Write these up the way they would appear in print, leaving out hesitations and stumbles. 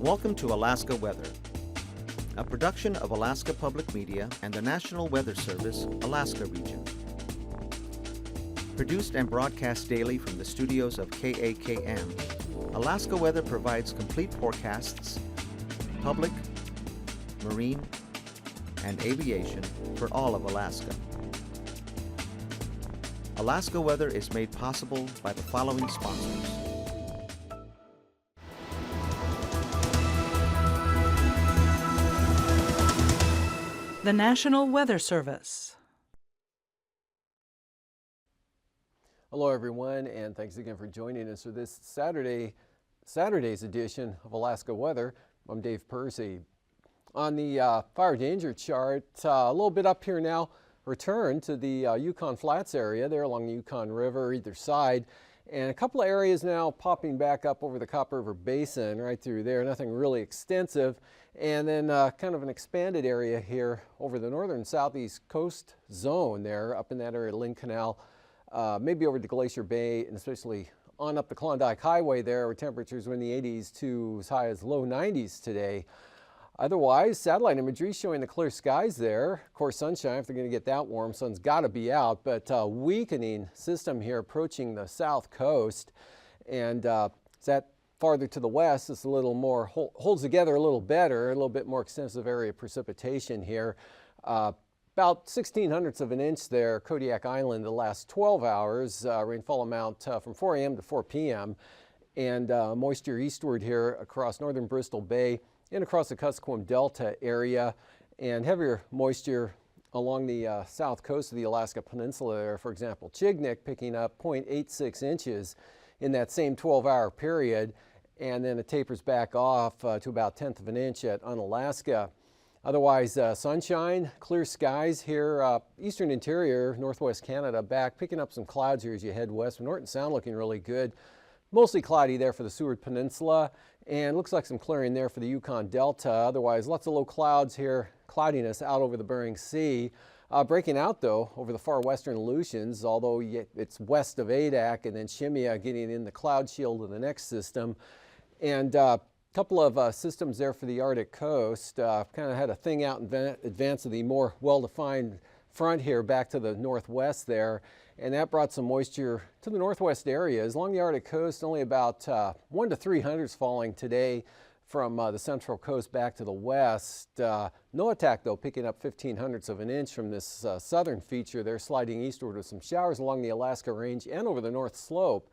Welcome to Alaska Weather, a production of Alaska Public Media and the National Weather Service, Alaska Region. Produced and broadcast daily from the studios of KAKM, Alaska Weather provides complete forecasts, public, marine, and aviation for all of Alaska. Alaska Weather is made possible by the following sponsors. The National Weather Service. Hello everyone, and thanks again for joining us for this Saturday's edition of Alaska Weather. I'm Dave Percy. On the fire danger chart, a little bit up here now, return to the Yukon Flats area there along the Yukon River either side, and a couple of areas now popping back up over the Copper River Basin right through there, nothing really extensive. And then kind of an expanded area here over the northern southeast coast zone there, up in that area, Lynn Canal, maybe over to Glacier Bay, and especially on up the Klondike Highway there, where temperatures were in the 80s to as high as low 90s today. Otherwise, satellite imagery showing the clear skies there. Of course, sunshine, if they're going to get that warm, sun's got to be out, but weakening system here approaching the south coast. And that farther to the west, it's a little more, holds together a little better, a little bit more extensive area of precipitation here. About 1/1600ths of an inch there, Kodiak Island, the last 12 hours, rainfall amount from 4 a.m. to 4 p.m. And moisture eastward here across northern Bristol Bay and across the Kuskokwim Delta area, and heavier moisture along the south coast of the Alaska Peninsula there. For example, Chignik picking up 0.86 inches in that same 12-hour period, and then it tapers back off to about 1/10 of an inch at Unalaska. Otherwise, sunshine, clear skies here, eastern interior, northwest Canada, back, picking up some clouds here as you head west. Norton Sound looking really good. Mostly cloudy there for the Seward Peninsula, and looks like some clearing there for the Yukon Delta. Otherwise, lots of low clouds here, cloudiness out over the Bering Sea. Breaking out, though, over the far western Aleutians, although it's west of Adak, and then Shimia getting in the cloud shield of the next system. And a couple of systems there for the Arctic coast. Kind of had a thing out in advance of the more well-defined front here back to the northwest there, and that brought some moisture to the northwest areas. Along the Arctic coast, only about 1 to 3 hundredths falling today from the central coast back to the west. No attack, though, picking up 1/1500ths of an inch from this southern feature there, sliding eastward with some showers along the Alaska Range and over the North Slope.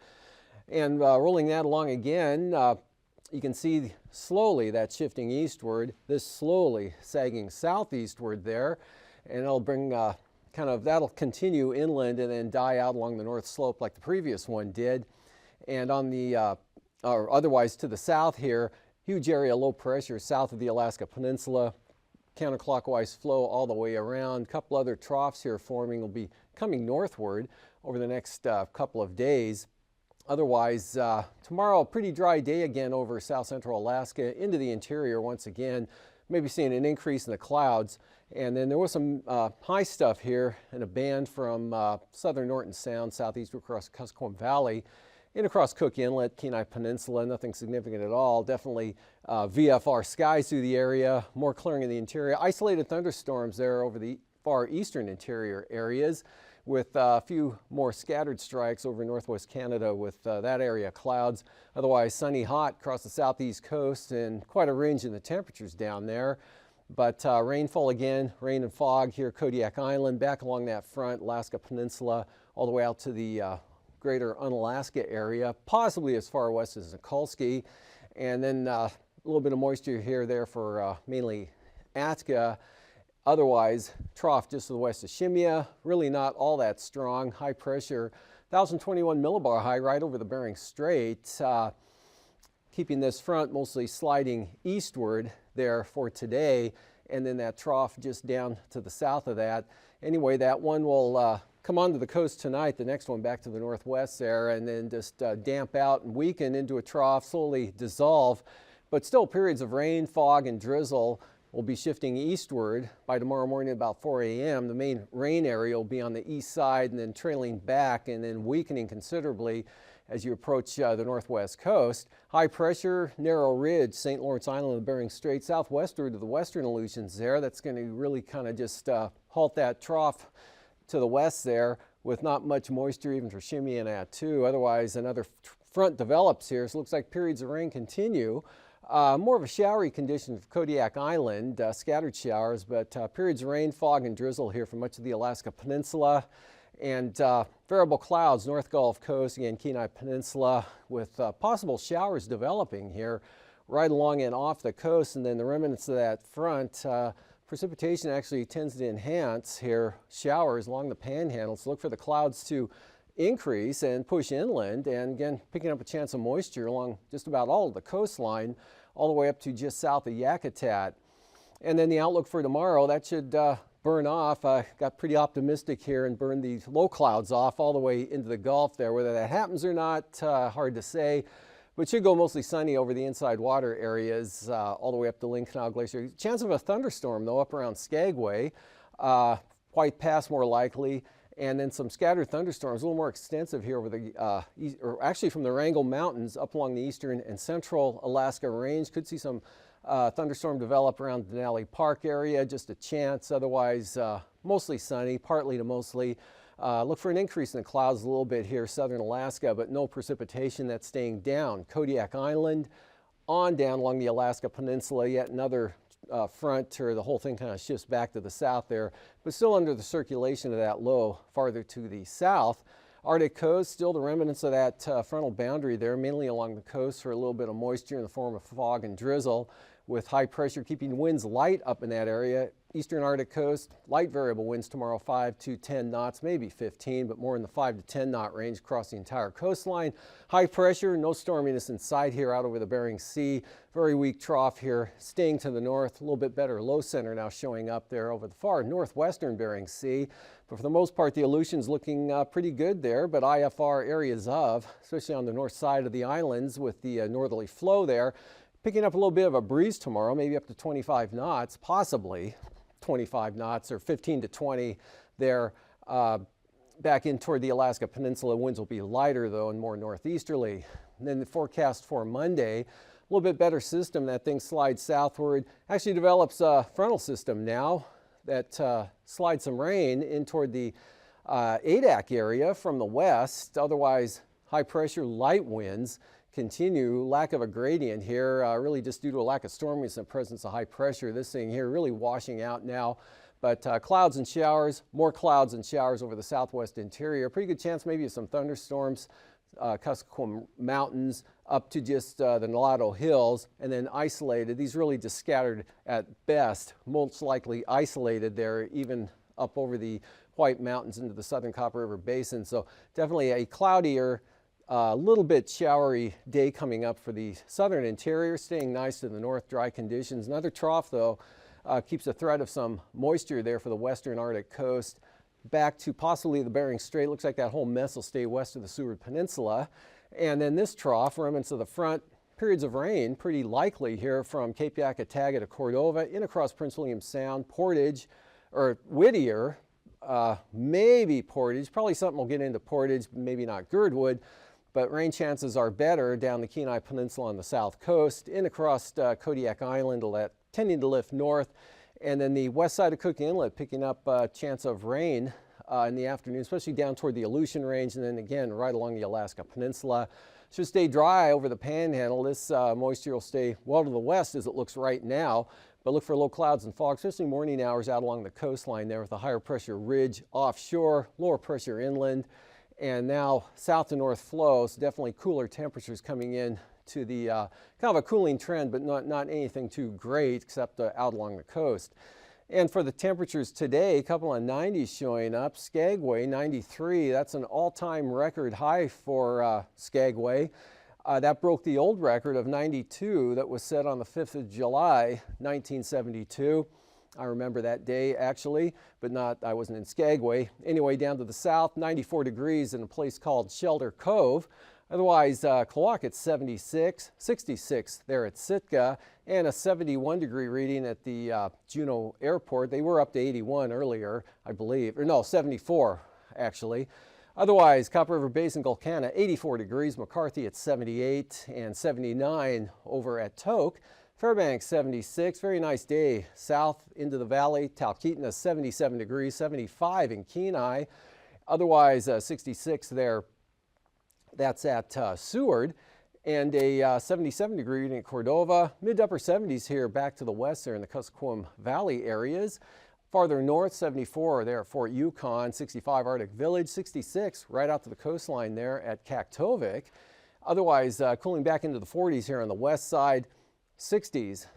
And rolling that along again, you can see slowly that shifting eastward, this slowly sagging southeastward there, and it'll bring that'll continue inland and then die out along the North Slope like the previous one did. And on the, or otherwise to the south here, huge area low pressure south of the Alaska Peninsula, counterclockwise flow all the way around. A couple other troughs here forming will be coming northward over the next couple of days. Otherwise, tomorrow, a pretty dry day again over south central Alaska into the interior once again, maybe seeing an increase in the clouds. And then there was some high stuff here in a band from southern Norton Sound, southeast across Kuskokwim Valley, and across Cook Inlet, Kenai Peninsula, nothing significant at all. Definitely VFR skies through the area, more clearing in the interior. Isolated thunderstorms there over the far eastern interior areas, with a few more scattered strikes over northwest Canada with that area clouds. Otherwise sunny, hot across the southeast coast, and quite a range in the temperatures down there. But rainfall again, rain and fog here, Kodiak Island, back along that front, Alaska Peninsula, all the way out to the greater Unalaska area, possibly as far west as Nikolsky. And then a little bit of moisture here there for mainly Atka. Otherwise, trough just to the west of Shimia, really not all that strong. High pressure, 1,021 millibar high right over the Bering Strait. Keeping this front mostly sliding eastward there for today, and then that trough just down to the south of that. Anyway, that one will come onto the coast tonight, the next one back to the northwest there, and then just damp out and weaken into a trough, slowly dissolve. But still periods of rain, fog, and drizzle will be shifting eastward by tomorrow morning about 4 a.m. The main rain area will be on the east side and then trailing back and then weakening considerably as you approach the northwest coast. High pressure, narrow ridge, St. Lawrence Island of Bering Strait, southwestward to the western Aleutians there. That's going to really kind of just halt that trough to the west there with not much moisture even for shimmying at too. Otherwise, another front develops here, so it looks like periods of rain continue. More of a showery condition for Kodiak Island, scattered showers, but periods of rain, fog, and drizzle here for much of the Alaska Peninsula. And variable clouds, North Gulf Coast, again, Kenai Peninsula, with possible showers developing here right along and off the coast. And then the remnants of that front, precipitation actually tends to enhance here, showers along the panhandle. So look for the clouds to increase and push inland, and again picking up a chance of moisture along just about all of the coastline all the way up to just south of Yakutat. And then the outlook for tomorrow, that should burn off. Got pretty optimistic here and burn the low clouds off all the way into the Gulf there. Whether that happens or not, hard to say, but should go mostly sunny over the inside water areas all the way up to Lynn Canal Glacier. Chance of a thunderstorm though up around Skagway, White Pass more likely. And then some scattered thunderstorms, a little more extensive here over the, or actually from the Wrangell Mountains up along the eastern and central Alaska range. Could see some thunderstorm develop around Denali Park area, just a chance. Otherwise, mostly sunny, partly to mostly. Look for an increase in the clouds a little bit here, southern Alaska, but no precipitation. That's staying down. Kodiak Island on down along the Alaska Peninsula, yet another front, or the whole thing kind of shifts back to the south there, but still under the circulation of that low farther to the south. Arctic coast, still the remnants of that frontal boundary there, mainly along the coast for a little bit of moisture in the form of fog and drizzle, with high pressure keeping winds light up in that area. Eastern Arctic coast, light variable winds tomorrow, 5 to 10 knots, maybe 15, but more in the 5 to 10 knot range across the entire coastline. High pressure, no storminess inside here out over the Bering Sea. Very weak trough here, staying to the north. A little bit better low center now showing up there over the far northwestern Bering Sea. But for the most part, the Aleutians looking pretty good there, but IFR areas of, especially on the north side of the islands with the northerly flow there, picking up a little bit of a breeze tomorrow, maybe up to 25 knots, possibly 25 knots or 15 to 20 there. Back in toward the Alaska Peninsula, winds will be lighter though and more northeasterly. And then the forecast for Monday, a little bit better system. That thing slides southward, actually develops a frontal system now that slides some rain in toward the Adak area from the west. Otherwise, high pressure, light winds continue. Lack of a gradient here, really just due to a lack of storminess and presence of high pressure. This thing here really washing out now. But clouds and showers, more clouds and showers over the southwest interior. Pretty good chance maybe of some thunderstorms, Kuskokwim Mountains up to just the Nulato Hills, and then isolated. These really just scattered at best, most likely isolated there, even up over the White Mountains into the southern Copper River Basin. So definitely a cloudier, a little bit showery day coming up for the southern interior, staying nice to the north, dry conditions. Another trough though keeps a threat of some moisture there for the western Arctic coast back to possibly the Bering Strait. Looks like that whole mess will stay west of the Seward Peninsula. And then this trough, remnants of the front, periods of rain pretty likely here from Cape Yakataga to Cordova, in across Prince William Sound, Portage, or Whittier, maybe Portage, probably something will get into Portage, maybe not Girdwood, but rain chances are better down the Kenai Peninsula on the south coast, in across Kodiak Island, tending to lift north, and then the west side of Cook Inlet picking up a chance of rain in the afternoon, especially down toward the Aleutian Range, and then again right along the Alaska Peninsula. Should stay dry over the panhandle. This moisture will stay well to the west as it looks right now, but look for low clouds and fog, especially morning hours out along the coastline there with a higher pressure ridge offshore, lower pressure inland, and now south to north flows. Definitely cooler temperatures coming in to the kind of a cooling trend, but not anything too great except out along the coast. And for the temperatures today, a couple of 90s showing up. Skagway 93, that's an all-time record high for Skagway. That broke the old record of 92 that was set on the 5th of July 1972. I remember that day actually, but I wasn't in Skagway. Anyway, down to the south, 94 degrees in a place called Shelter Cove. Otherwise, Klawock at 76, 66 there at Sitka, and a 71 degree reading at the Juneau Airport. They were up to 81 earlier, I believe, or no, 74 actually. Otherwise, Copper River Basin, Gulkana, 84 degrees, McCarthy at 78 and 79 over at Tok. Fairbanks, 76, very nice day. South into the valley, Talkeetna, 77 degrees, 75 in Kenai. Otherwise, 66 there. That's at Seward. And a 77 degree reading at Cordova. Mid to upper 70s here back to the west there in the Kuskokwim Valley areas. Farther north, 74 there at Fort Yukon, 65 Arctic Village, 66 right out to the coastline there at Kaktovik. Otherwise, cooling back into the 40s here on the west side, 60s,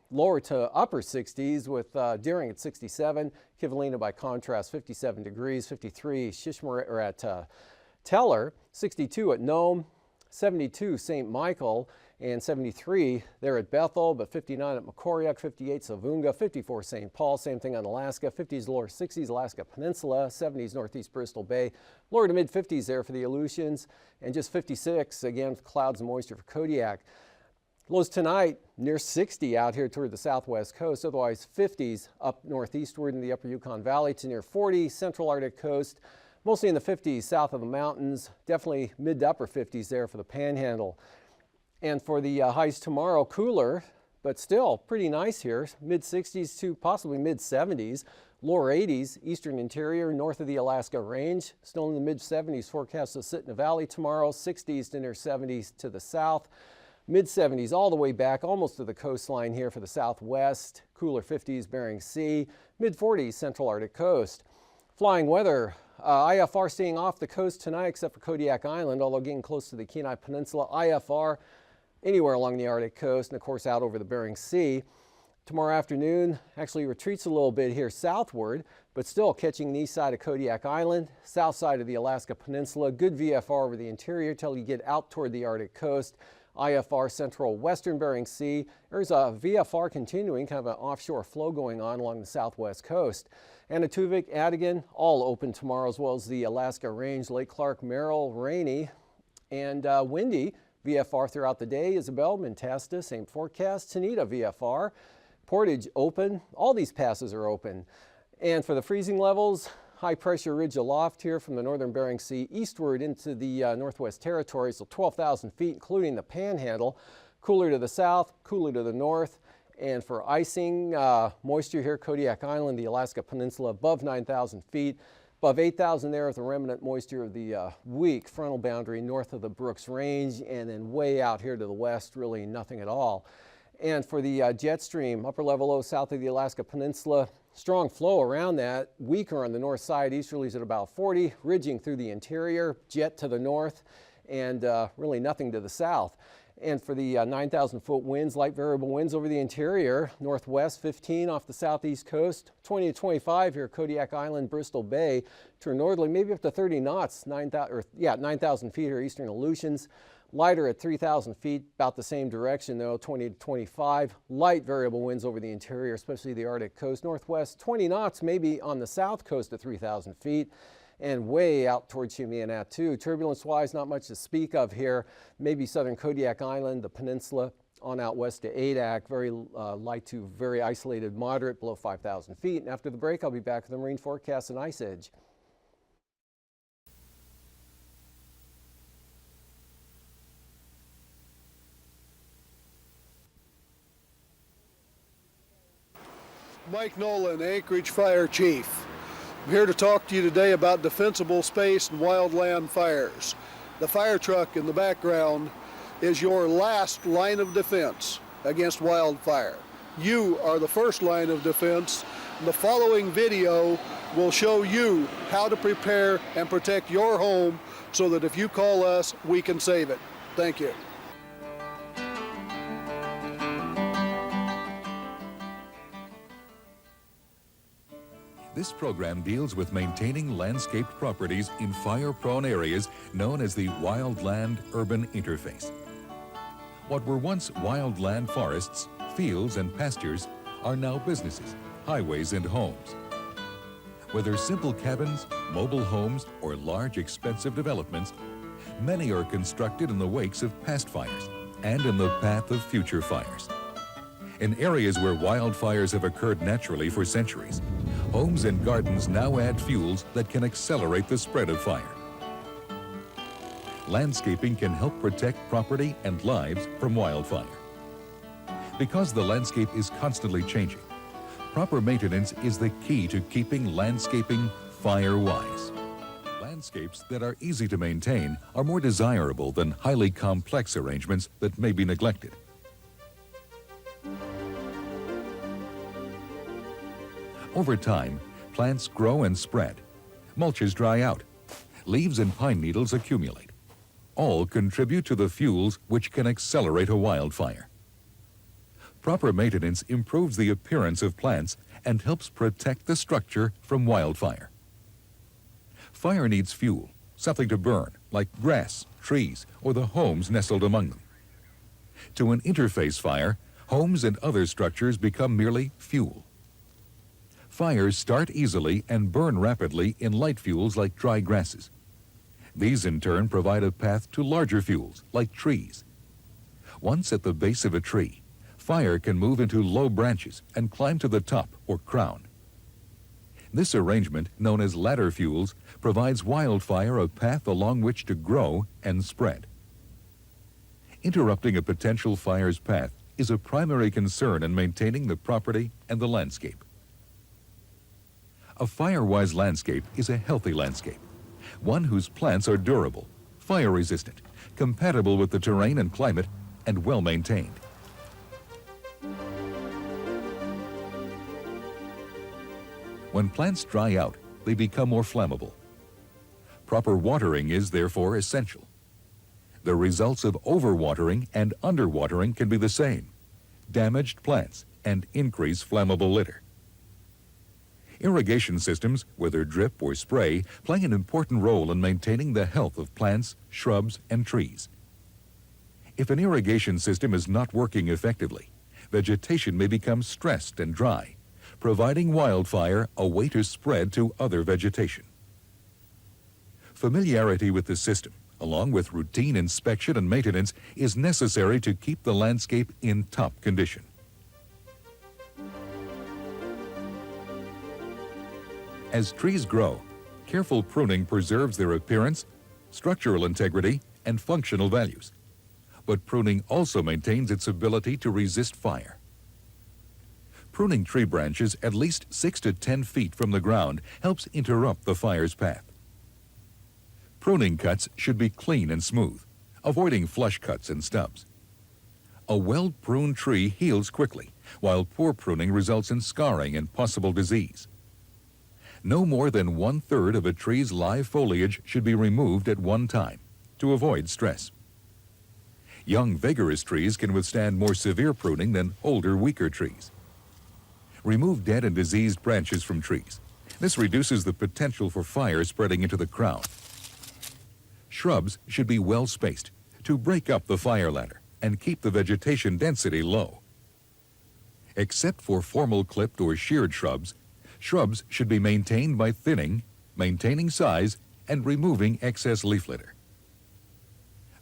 lower to upper 60s with Deering at 67, Kivalina by contrast 57 degrees, 53 Shishmaref or at Teller, 62 at Nome, 72 St. Michael, and 73 there at Bethel, but 59 at Makoriak, 58 Savunga, 54 St. Paul, same thing on Alaska, 50s lower 60s Alaska Peninsula, 70s northeast Bristol Bay, lower to mid 50s there for the Aleutians, and just 56 again with clouds and moisture for Kodiak. Lows tonight near 60 out here toward the southwest coast, otherwise 50s up northeastward in the upper Yukon Valley to near 40 central Arctic coast, mostly in the 50s south of the mountains, definitely mid to upper 50s there for the Panhandle. And for the highs tomorrow, cooler, but still pretty nice here, mid 60s to possibly mid 70s, lower 80s, eastern interior, north of the Alaska Range, still in the mid 70s forecast to sit in the valley tomorrow, 60s to near 70s to the south, mid 70s all the way back almost to the coastline here for the southwest, cooler 50s Bering Sea, mid 40s central Arctic coast. Flying weather, IFR staying off the coast tonight except for Kodiak Island, although getting close to the Kenai Peninsula. IFR anywhere along the Arctic coast and of course out over the Bering Sea. Tomorrow afternoon actually retreats a little bit here southward, but still catching the east side of Kodiak Island, south side of the Alaska Peninsula, good VFR over the interior till you get out toward the Arctic coast. IFR central western Bering Sea. There's a VFR continuing, kind of an offshore flow going on along the southwest coast. Anatuvik, Adigan, all open tomorrow, as well as the Alaska Range, Lake Clark, Merrill, rainy and windy. VFR throughout the day. Isabel, Mentasta, same forecast. Tanita VFR. Portage open. All these passes are open. And for the freezing levels, high pressure ridge aloft here from the northern Bering Sea eastward into the Northwest Territories, so 12,000 feet, including the Panhandle. Cooler to the south, cooler to the north. And for icing, moisture here, Kodiak Island, the Alaska Peninsula, above 9,000 feet. Above 8,000 there with the remnant moisture of the weak frontal boundary north of the Brooks Range, and then way out here to the west, really nothing at all. And for the jet stream, upper level low south of the Alaska Peninsula, strong flow around that, weaker on the north side, easterlies at about 40, ridging through the interior, jet to the north, and really nothing to the south. And for the 9,000 foot winds, light variable winds over the interior, northwest 15 off the southeast coast, 20 to 25 here, Kodiak Island, Bristol Bay, turn northerly, maybe up to 30 knots, 9,000 feet here, eastern Aleutians. Lighter at 3,000 feet, about the same direction though, 20 to 25. Light variable winds over the interior, especially the Arctic coast, northwest 20 knots, maybe on the south coast at 3,000 feet. And way out towards Chimyanatu. Turbulence-wise, not much to speak of here. Maybe southern Kodiak Island, the peninsula, on out west to Adak, very light to very isolated moderate, below 5,000 feet. And after the break, I'll be back with the marine forecast and ice edge. Mike Nolan, AKwx Fire Chief. I'm here to talk to you today about defensible space and wildland fires. The fire truck in the background is your last line of defense against wildfire. You are the first line of defense. The following video will show you how to prepare and protect your home so that if you call us, we can save it. Thank you. This program deals with maintaining landscaped properties in fire-prone areas known as the wildland-urban interface. What were once wildland forests, fields, and pastures are now businesses, highways, and homes. Whether simple cabins, mobile homes, or large, expensive developments, many are constructed in the wakes of past fires and in the path of future fires. In areas where wildfires have occurred naturally for centuries, homes and gardens now add fuels that can accelerate the spread of fire. landscaping can help protect property and lives from wildfire. Because the landscape is constantly changing, proper maintenance is the key to keeping landscaping fire-wise. Landscapes that are easy to maintain are more desirable than highly complex arrangements that may be neglected. Over time, plants grow and spread. Mulches dry out. Leaves and pine needles accumulate. All contribute to the fuels which can accelerate a wildfire. Proper maintenance improves the appearance of plants and helps protect the structure from wildfire. Fire needs fuel, something to burn, like grass, trees, or the homes nestled among them. To an interface fire, homes and other structures become merely fuel. Fires start easily and burn rapidly in light fuels like dry grasses. These in turn provide a path to larger fuels like trees. Once at the base of a tree, fire can move into low branches and climb to the top or crown. This arrangement, known as ladder fuels, provides wildfire a path along which to grow and spread. Interrupting a potential fire's path is a primary concern in maintaining the property and the landscape. A fire-wise landscape is a healthy landscape, one whose plants are durable, fire-resistant, compatible with the terrain and climate, and well-maintained. When plants dry out, they become more flammable. Proper watering is therefore essential. The results of overwatering and underwatering can be the same: damaged plants and increased flammable litter. Irrigation systems, whether drip or spray, play an important role in maintaining the health of plants, shrubs, and trees. If an irrigation system is not working effectively, vegetation may become stressed and dry, providing wildfire a way to spread to other vegetation. Familiarity with the system, along with routine inspection and maintenance, is necessary to keep the landscape in top condition. As trees grow, careful pruning preserves their appearance, structural integrity, and functional values. But pruning also maintains its ability to resist fire. Pruning tree branches at least 6 to 10 feet from the ground helps interrupt the fire's path. Pruning cuts should be clean and smooth, avoiding flush cuts and stubs. A well-pruned tree heals quickly, while poor pruning results in scarring and possible disease. No more than 1/3 of a tree's live foliage should be removed at one time to avoid stress. Young, vigorous trees can withstand more severe pruning than older, weaker trees. Remove dead and diseased branches from trees. This reduces the potential for fire spreading into the crown. Shrubs should be well spaced to break up the fire ladder and keep the vegetation density low. Except for formal clipped or sheared shrubs, shrubs should be maintained by thinning, maintaining size, and removing excess leaf litter.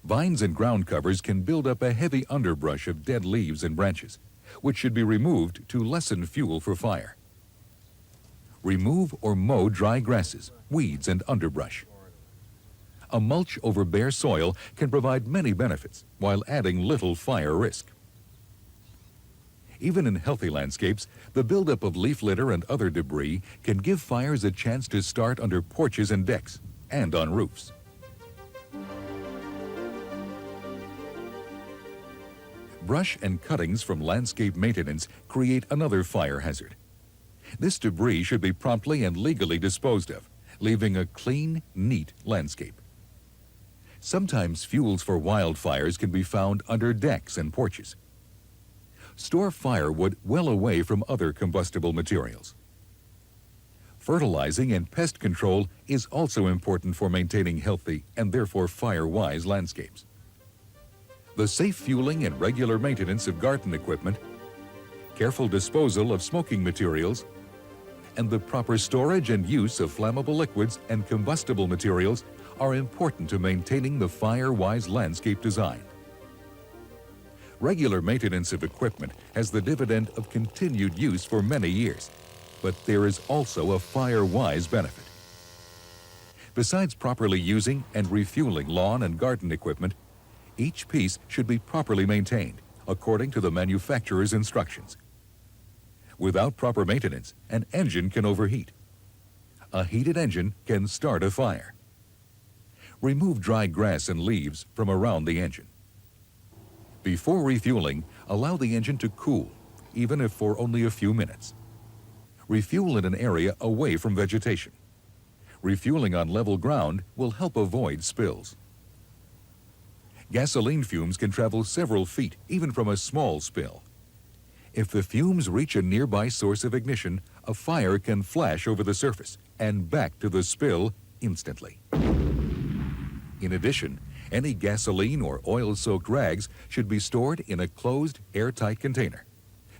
Vines and ground covers can build up a heavy underbrush of dead leaves and branches, which should be removed to lessen fuel for fire. Remove or mow dry grasses, weeds, and underbrush. A mulch over bare soil can provide many benefits while adding little fire risk. Even in healthy landscapes, the buildup of leaf litter and other debris can give fires a chance to start under porches and decks, and on roofs. Brush and cuttings from landscape maintenance create another fire hazard. This debris should be promptly and legally disposed of, leaving a clean, neat landscape. Sometimes fuels for wildfires can be found under decks and porches. Store firewood well away from other combustible materials. Fertilizing and pest control is also important for maintaining healthy and therefore fire-wise landscapes. The safe fueling and regular maintenance of garden equipment, careful disposal of smoking materials, and the proper storage and use of flammable liquids and combustible materials are important to maintaining the fire-wise landscape design. Regular maintenance of equipment has the dividend of continued use for many years, but there is also a fire-wise benefit. Besides properly using and refueling lawn and garden equipment, each piece should be properly maintained according to the manufacturer's instructions. Without proper maintenance, an engine can overheat. A heated engine can start a fire. Remove dry grass and leaves from around the engine. Before refueling, allow the engine to cool, even if for only a few minutes. Refuel in an area away from vegetation. Refueling on level ground will help avoid spills. Gasoline fumes can travel several feet, even from a small spill. If the fumes reach a nearby source of ignition, a fire can flash over the surface and back to the spill instantly. In addition, any gasoline or oil-soaked rags should be stored in a closed, airtight container,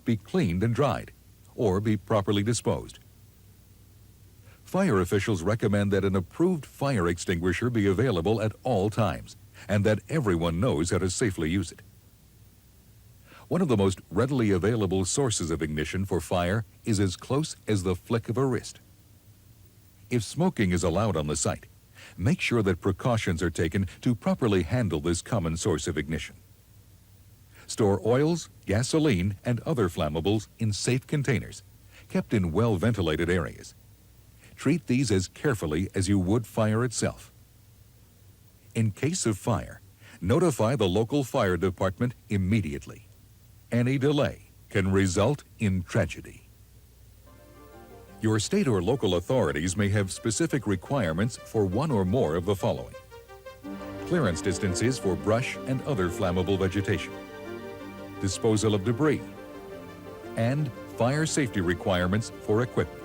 be cleaned and dried, or be properly disposed. Fire officials recommend that an approved fire extinguisher be available at all times, and that everyone knows how to safely use it. One of the most readily available sources of ignition for fire is as close as the flick of a wrist. If smoking is allowed on the site, make sure that precautions are taken to properly handle this common source of ignition. Store oils, gasoline, and other flammables in safe containers, kept in well-ventilated areas. Treat these as carefully as you would fire itself. In case of fire, notify the local fire department immediately. Any delay can result in tragedy. Your state or local authorities may have specific requirements for one or more of the following: clearance distances for brush and other flammable vegetation, disposal of debris, and fire safety requirements for equipment.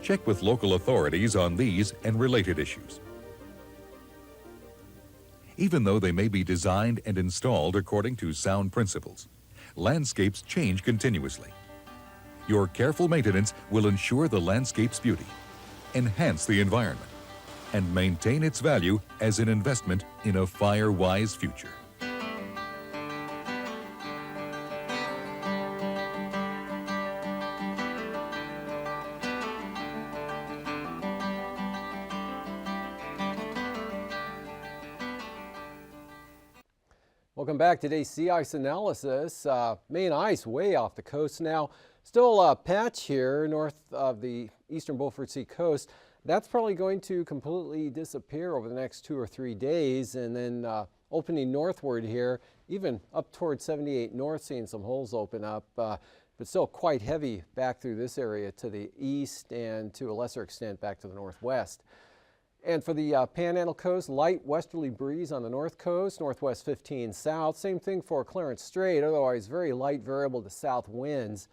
Check with local authorities on these and related issues. Even though they may be designed and installed according to sound principles, landscapes change continuously. Your careful maintenance will ensure the landscape's beauty, enhance the environment, and maintain its value as an investment in a fire-wise future. Welcome back. Today's sea ice analysis. Main ice way off the coast now. Still a patch here north of the eastern Beaufort Sea coast. That's probably going to completely disappear over the next 2 or 3 days, and then opening northward here, even up towards 78 north, seeing some holes open up, but still quite heavy back through this area to the east and to a lesser extent back to the northwest. And for the Panhandle coast, light westerly breeze on the north coast, northwest 15 south. Same thing for Clarence Strait, otherwise very light variable to south winds.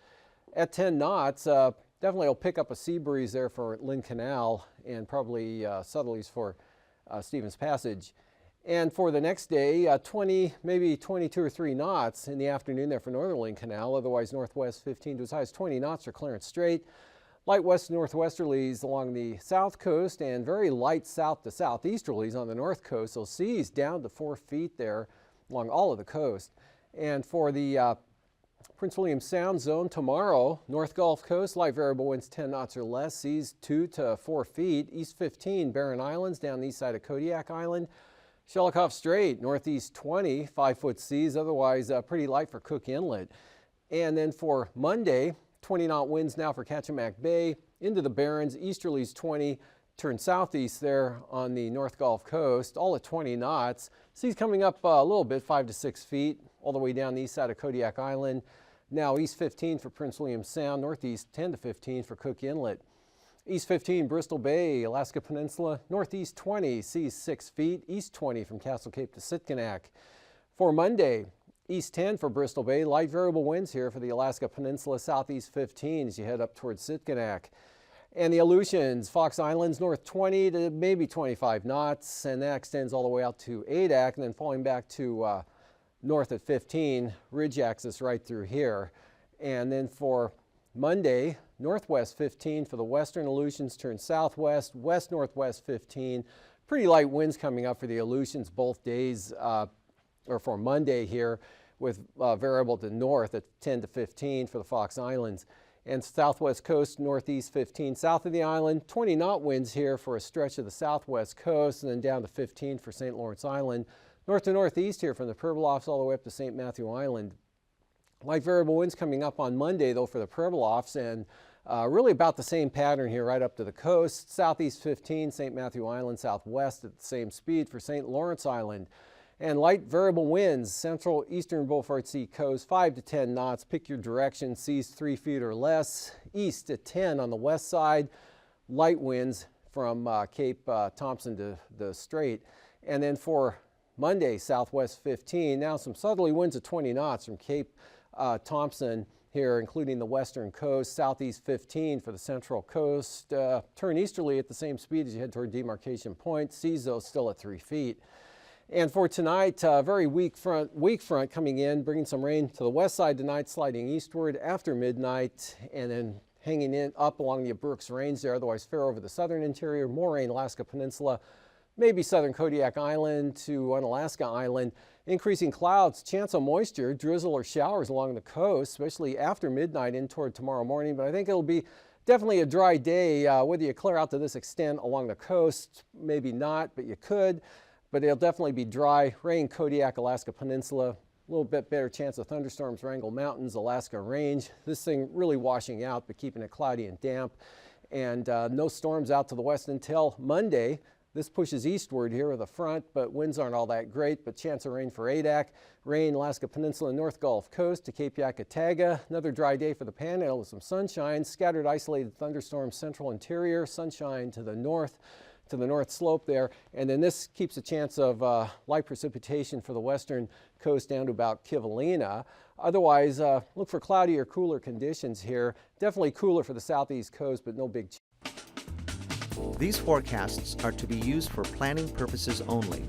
At 10 knots, definitely will pick up a sea breeze there for Lynn Canal and probably southerlies for Stevens Passage. And for the next day, 20, maybe 22 or 3 knots in the afternoon there for northern Lynn Canal, otherwise northwest 15 to as high as 20 knots for Clarence Strait. Light west northwesterlies along the south coast and very light south to southeasterlies on the north coast. So seas down to 4 feet there along all of the coast. And for the Prince William Sound zone tomorrow, North Gulf Coast, light variable winds 10 knots or less, seas 2 to 4 feet. East 15, Barren Islands down the east side of Kodiak Island. Shelikof Strait, northeast 20, 5-foot seas, otherwise pretty light for Cook Inlet. And then for Monday, 20-knot winds now for Kachemak Bay, into the Barrens, easterlies 20, turn southeast there on the North Gulf Coast, all at 20 knots. Seas coming up a little bit, 5 to 6 feet, all the way down the east side of Kodiak Island. Now east 15 for Prince William Sound, northeast 10 to 15 for Cook Inlet. East 15, Bristol Bay, Alaska Peninsula, northeast 20, seas 6 feet, east 20 from Castle Cape to Sitkinak. For Monday, east 10 for Bristol Bay, light variable winds here for the Alaska Peninsula, southeast 15 as you head up towards Sitkinak. And the Aleutians, Fox Islands, north 20 to maybe 25 knots, and that extends all the way out to Adak, and then falling back to north at 15, ridge axis right through here. And then for Monday, northwest 15 for the western Aleutians, turn southwest, west-northwest 15. Pretty light winds coming up for the Aleutians both days, or for Monday here, with variable to north at 10 to 15 for the Fox Islands. and southwest coast northeast 15 south of the island. 20 knot winds here for a stretch of the southwest coast, and then down to 15 for St. Lawrence Island. North to northeast here from the Pribilofs all the way up to St. Matthew Island. Light variable winds coming up on Monday though for the Pribilofs, and really about the same pattern here right up to the coast. Southeast 15 St. Matthew Island, southwest at the same speed for St. Lawrence Island. And light variable winds, central eastern Beaufort Sea coast, 5 to 10 knots. Pick your direction, seas 3 feet or less. East at 10 on the west side. Light winds from Cape Thompson to the Strait. And then for Monday, southwest 15. Now some southerly winds at 20 knots from Cape Thompson here, including the western coast. Southeast 15 for the central coast. Turn easterly at the same speed as you head toward demarcation point. Seas though still at 3 feet. And for tonight, very weak front coming in, bringing some rain to the west side tonight, sliding eastward after midnight, and then hanging in up along the Brooks Range there, otherwise fair over the southern interior. More rain, Alaska Peninsula, maybe southern Kodiak Island to Unalaska Island. Increasing clouds, chance of moisture, drizzle or showers along the coast, especially after midnight in toward tomorrow morning. But I think it'll be definitely a dry day, whether you clear out to this extent along the coast, maybe not, but you could. But it'll definitely be dry. Rain, Kodiak, Alaska Peninsula. A little bit better chance of thunderstorms, Wrangell Mountains, Alaska Range. This thing really washing out, but keeping it cloudy and damp. And no storms out to the west until Monday. This pushes eastward here with a front, but winds aren't all that great. But chance of rain for AKwx. Rain, Alaska Peninsula, North Gulf Coast to Cape Yakataga. Another dry day for the Panhandle with some sunshine. Scattered isolated thunderstorms, central interior. Sunshine to the north slope there, and then this keeps a chance of light precipitation for the western coast down to about Kivalina. Otherwise, look for cloudy or cooler conditions here. Definitely cooler for the southeast coast, but no big change. These forecasts are to be used for planning purposes only.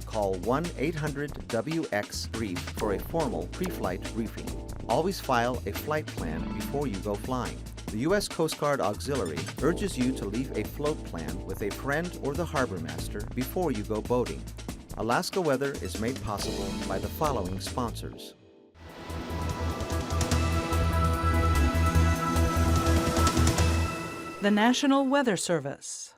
Call 1-800-WX-BRIEF for a formal pre-flight briefing. Always file a flight plan before you go flying. The U.S. Coast Guard Auxiliary urges you to leave a float plan with a friend or the harbor master before you go boating. Alaska Weather is made possible by the following sponsors. The National Weather Service.